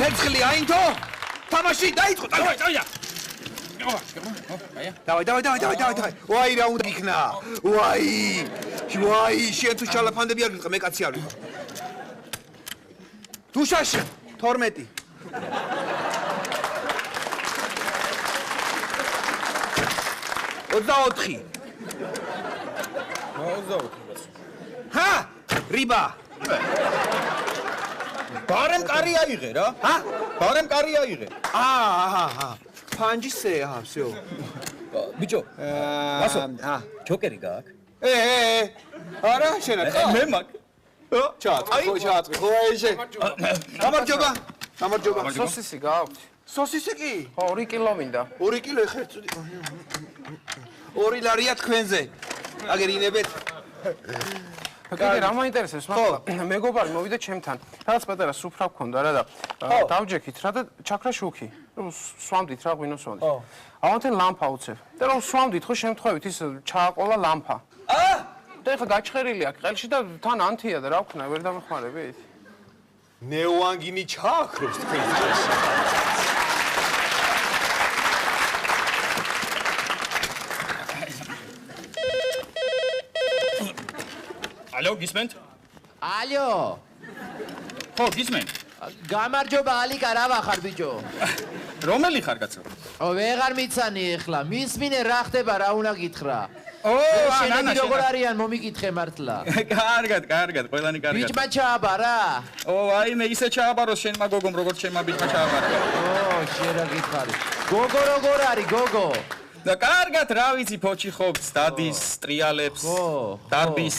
ცეცხლი აინთო? თამაში დაიწყო. წავიდა. დავай. ვაი რა უნდა იქნა? ვაი, შენ თუ შალაფანდები არ გიყ, მე კაცი არ ვიყო. თუშაში 12. 24. 24. ჰა? რიბა. ბარემ კარი აიღე რა. ჰა? ბარემ კარი აიღე. აჰა. ფანჯისე, всё. ბიჭო. ვასო. ჯოკერი გაქვს? არა, შენ არ ხარ? მე მაქვს. ჩაატყი. ხო, ეშე. გამარჯობა. სოსისი გაქვთ? სოსისი კი? ხო, 2 კილო მინდა. 2 კილო ხერწუდი. 2 ლარია თქვენზე. აგერინებეთ. კიდე რა მაინტერესებს მაგრამ მეგობარი მოვიდა ჩემთან. რაღაც პატარა სუფრა გქონდა რა და დავჯექით რა და ჩაქრა შუქი. სვამდით რა ღვინო სვამდით. ავანთენ ლამპა უცებ. და რომ სვამდით ხო შემთხვევით ის ჩააყოლა ლამპა. და ეხლა გაჩხერილი აქ ყელში და თან ანთია და რა ვქნა ვერ დამეხმარებით. ნეოანგინი ჩააქროს თქვენ. ალო, გისმენთ? ალო. ხო, გისმენთ. გამარჯობა, ალიკა, რა ვახარ ბიჭო? რომელი ხარ კაცო? ვეღარ მიცანი ეხლა. მისმინე რა ხდება, რა უნდა გითხრა? ნანა, როგორ არიან მომიკითხე მართლა. კარგად, ყველანი კარგად. ბიჭმა ჩააბარა? აი მე ისე ჩააბაროს შენმა გოგომ როგორც შენმა ბიჭმა ჩააბარა. შენ რა გითხარი? გოგო როგორ არის, გოგო? და კარგად რა ვიცი ფოჩი ხობს, დადის, ტრიალებს, დარბის.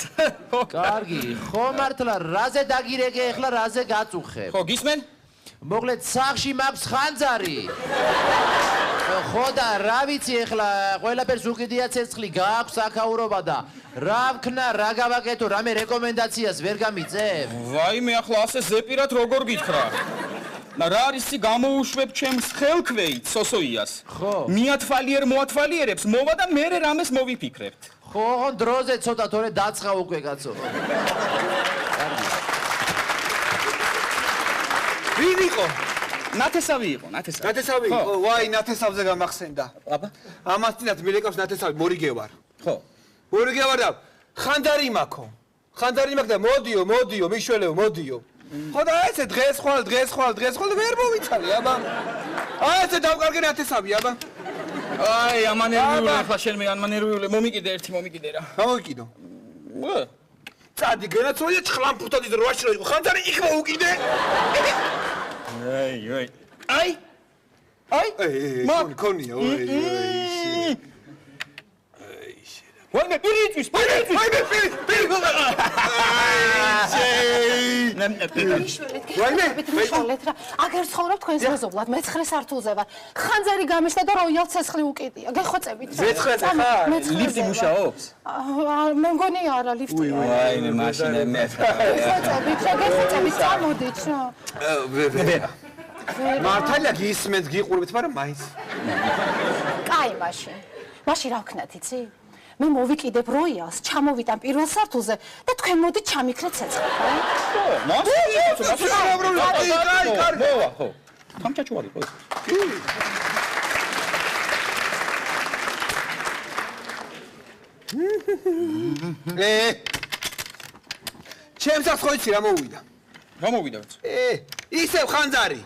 კარგი, ხო მართლა რაზე დაგირეკე ეხლა რაზე გაწუხებ? ხო, გისმენ? მოკლედ სახში მაქვს ხანძარი. ხო და რა ვიცი ეხლა ყველაფერს უკიდია ცეცხლი გააქვს აქაურობა და რა ვქნა, რა გავაკეთო, რამე რეკომენდაციას ვერ გამიწევ? ვაი მე ახლა ასე ზეპირად როგორ გითხრა? რა არის ისი გამოუშვებ ჩემს ხელქვეით სოსოიას. ხო. მოათვალიერებს მოვა და მე რამეს მოვიფიქრებთ. ხო, დროზე ცოტა თორე დაცხა უკვე კაცო. ვინ იყო? ნათესავი იყო. ვაი, ნათესავზე გამახსენდა. აბა. ამას წინათ მილეკავს ნათესავი, მორიგე ვარ. ხო. მორიგე ვარ და ხანდარი მაქვს. ხანდარი მაქვს და მოდიო, მიშველეო, მოდიო. ხო და ესე დღეს ხვალ ვერ მომიცალი, აბა. ესე დავკარგე ნათესავი, აბა. აი, ამანერვიული ახლა შენ მე ამანერვიული მომიკიდე რა. გამოვიკიდო. წადი გენაცოია ჩხლამფუტად ის რვაში რა იყო. ხანდარი იქ მოვუკიდე. აი. კონია, ვაი მე პირიწვის. ვაიმე, აგერ ცხოვრობ თქვენს მეზობლად, მე-9 სართულზე ვარ. ხანძარი გამიშთა და როიალ ცეცხლი უკიდია. გეხოცებით. მე-9 ხარ? ლიფტი მუშაობს? მე მგონი არა ლიფტი. ვაიმე, მაშინ მე. გეხოცებით, წამოდით რა. ვერა. მართალია გისმენთ, გიყურებთ, მაგრამ მაინც. კაი, მაშინ რა ვქნათ, იცი? მე მოვიკიდებ როიალს, ჩამოვიტან პირველ სართულზე და თქვენ მოდით ჩამიქრეთ ცეცხლი. ხო. თამჭაჭუ არის ხო? ჩემს ახს ხო იცი რა მოვიდა? რა მოვიდა? ისევ ხანძარი.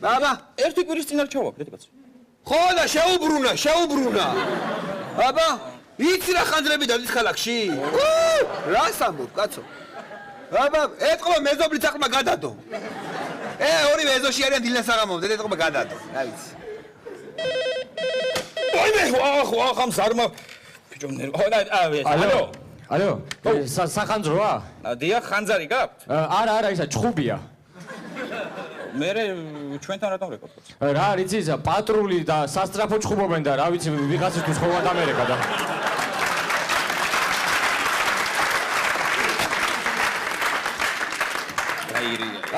ბაბა, ერთი კვირის წინ არ ჩავაგდეთ კაცო. ხო და შეუბრუნა. აბა, იცი რა ხანძრები დადის ქალაქში? რას ამბობ, კაცო? აბა, ეთყობა მეზობლიც ახლა გადადო. ორივე ეზოში არიან დილას აღამოვდეთ, ეთყობა გადადო. რა ვიცი. ვაიმე, ხამ ზარმა. ბიჭო, ალო, სახანძროა? დიახ, ხანძარი გაქვთ? არა, ისა ჭხუბია. მე ჩვენთან რატომ რეკორდს? რა არის იცი, პატრული და სასტრაფო ჭხუბობენ და რა ვიცი, ვიღაცისთვის ხოვად ამერიკა და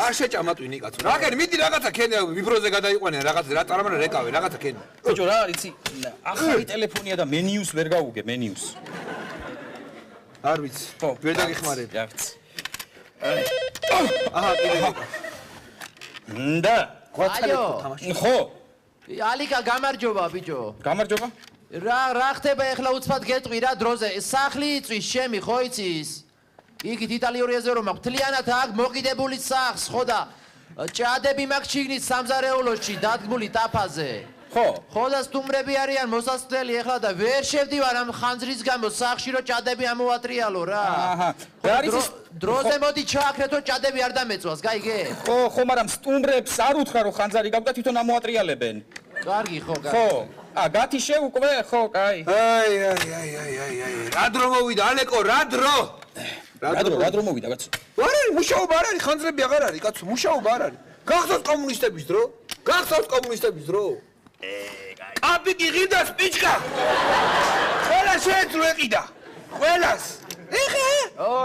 არ შეჭამატვინი კაცო. რა კენ, მიდი რაღაცა კენ ვიბროზე გადაიყვანე, რაღაცა რა წარმანა რეკავე, რაღაცა კენ. ბიჭო, რა არის იცი, ახალი ტელეფონია და მენიუს ვერ გავუგე, მენიუს. არ ვიცი. ვერ დაგიხმარები. რა ვიცი. აჰა, კიდე. და ხო ალიკა გამარჯობა ბიჭო გამარჯობა რა ხდება ეხლა უცბად გეტყვი რა დროზე სახლი იწვის შემი ხო იცის იგით იტალიურიაზე რომ აქვს თლიანად აქ მოკიდებული სახლს ხო და ჭადები მაქვს ჩიგნის სამზარეულოში დადგმული ტაფაზე ხო და სტუმრები არიან მოსასწრელი ეხლა და ვერ შევდივარ ამ ხანძრის გამო სახლში რომ ჭადები ამოვატრიალო რა დროზე მოდი ჩააქრეთო ჭადები არ დამეწვას გაიგე ხო მაგრამ სტუმრებს არ უთხრა რომ ხანძარი გაქვს და თვითონ ამოატრიალებენ კარგი ხო გათი შეუკვე ხო კაი აი რა დრო მოვიდა ალეკო რა დრო მოვიდა კაცო არ არის მუშაობა არ არის ხანძრები აღარ არის კაცო მუშაობა არ არის გახსოვს კომუნისტების დრო კაპიკი ღირდას პიჩკა ყველა შეეძლო ეყიდა ყველას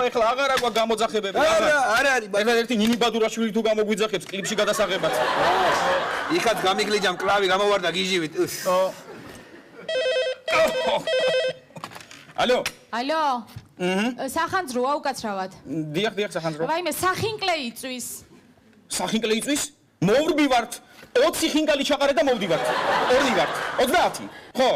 ეხლა აღარ აქვს გამოძახებები არ არის ეხლა ერთი ნინი ბადურაშვილი თუ გამოგვიძახებს კლიპში გადასაღებად იქაც გამიგლიჯამ კლავი გამოვარდა გიჟივით ალო სახანძროა უკაცრავად დიახ სახანძრო ვაიმე სახინკლე იწვის სახინკლე იწვის მოვრბი ვართ 20 ხინკალი ჩაყარე და მოვდივართ ორნი ვართ 30 ხო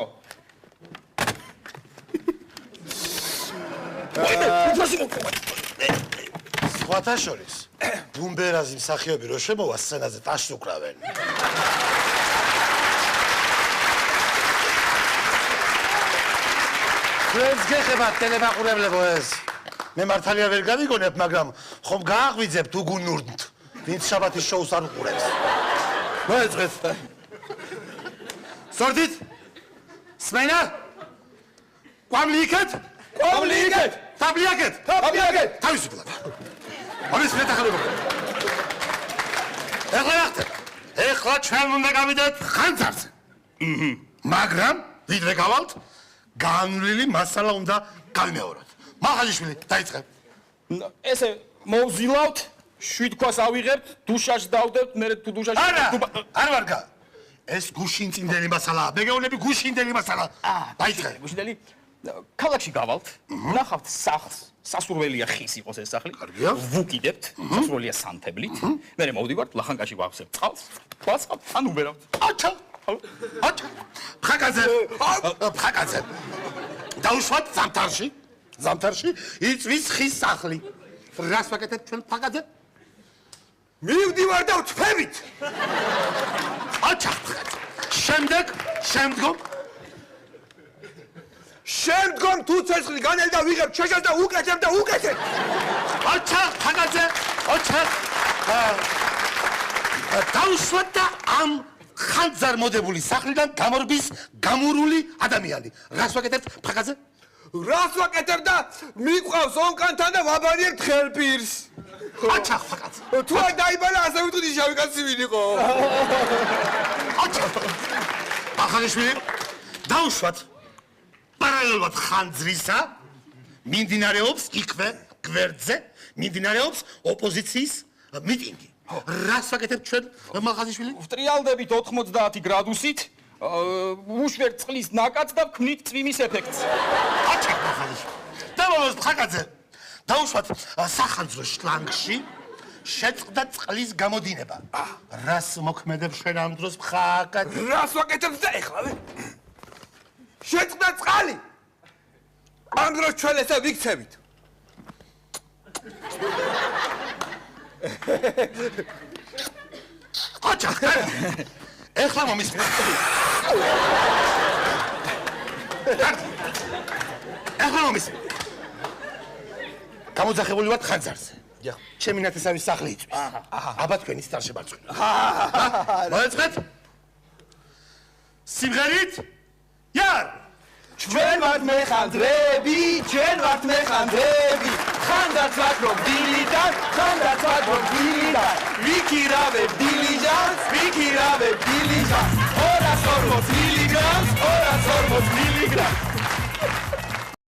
სხვათა შორის ბუმბერაზი მსახიობი რო შემოვა სცენაზე ტაშს უკრავენ ჩვენს გეხებათ ტელემაყურებლებო ეს მე მართალია ვერ გავიგონებ მაგრამ ხომ გააღვიძებთ უგუნურდ ვინც შაბათის შოუს არ უყურებს მოეწყეთ სორდით სმენა ყვამლიიკეთ თაბლიაკეთ თავისუფლად ამის მეტახალება ეხლა ჩვენ უნდა გავიდეთ ხანძარზე მაგრამ ვიდრე გავალთ განვლილი მასალა უნდა გავიმეოროთ მაღალიშვილი დაიწყე ესე მოვზილავთ 7 ქვას ავიღებთ დუშაში დავდებთ მე თუ დუშაში არ ვარგა ეს გუშინწინდელი მასალაა მეგეუნები გუშინდელი მასალა დაიწყე გუშინდელი ქალაქში გავალთ ნახავთ სახლს სასურველია ხის იყოს ეს სახლი კარგია ვუკიდებთ სასურველია სანთებლით მე მოვდივართ ლახანკაში ვახსებ წყალს ქვას ან უბერავთ აჩა ფხაკაძე დაუშვათ ზამთარში იწვის ხის სახლი რას ვაკეთებთ ჩვენ ფხაკაძე მივდივარ და ვთფებით აჩა შემდგომ თუ ცეცხლი განელ და ვიღებ ჩაშას და უკეთებ აჩა ფხაკაძე დაუშვათ და ამ ხანძარ მოდებული სახლიდან გამორბის გამურული ადამიანი რას ვაკეთებთ ფხაკაძე რას ვაკეთებ და მიყვავს ონკანთან და ვაბარიერთ ხელპირს აჩა ფხაკაძე თუ არ დაიბალა ასე ვიტყვი შავი კაცი ვინ იყო აჩა ახალიშვილი დაუშვათ პარალელურად ხანძრისა მიმდინარეობს იქვე გვერდზე მიმდინარეობს ოპოზიციის მიტინგი რას ვაკეთებთ ჩვენ მაღაზიშვილი ვტრიალდებით 90 გრადუსით უშვერთ წყლის ნაკადს და ვქმნით წვიმის ეფექტს აჩა მაღაზიშვილი დავოლოს ფხაკაძე დაუშვათ სახანძრო შლანგში შეწყდა წყლის გამოდინება რას მოქმედებს ჩვენ ამ დროს ფხაკაძე რას ვაკეთებ და ეხლავე შეწყდა წყალი ამ დროს ჩვენ ესე ვიქცევით აჩა ეხლა მომისმენთ გამოძახებული ვართ ხანძარზე ჩემი ნათესავის სახლი იწვის აბა თქვენის დარშებარწყვინა მოეწყეთ სიმღერით იარ ჩვენ ვართ მეხანძრები ხანდაც ვაკრობ დილიდან ვიქირავებ დილიჯანს 240 მილიგრამს